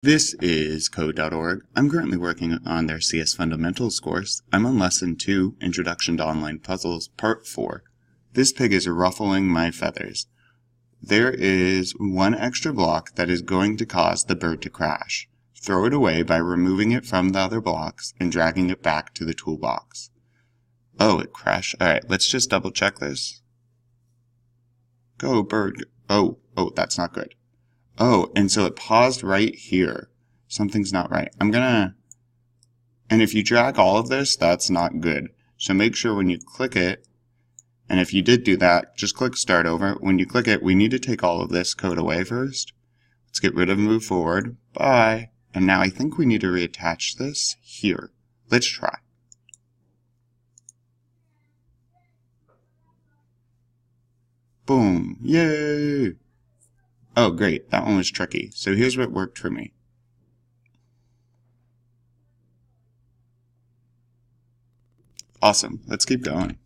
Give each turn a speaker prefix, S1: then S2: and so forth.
S1: This is Code.org. I'm currently working on their CS Fundamentals course. I'm on Lesson 2, Introduction to Online Puzzles, Part 4. This pig is ruffling my feathers. There is one extra block that is going to cause the bird to crash. Throw it away by removing it from the other blocks and dragging it back to the toolbox. Oh, it crashed. Alright, let's just double check this. Go, bird. Oh, that's not good. Oh, and so it paused right here. Something's not right. And if you drag all of this, that's not good. So make sure when you click it, and if you did do that, just click start over. When you click it, we need to take all of this code away first. Let's get rid of move forward. Bye. And now I think we need to reattach this here. Let's try. Boom. Yay! Oh, great. That one was tricky. So here's what worked for me. Awesome. Let's keep going.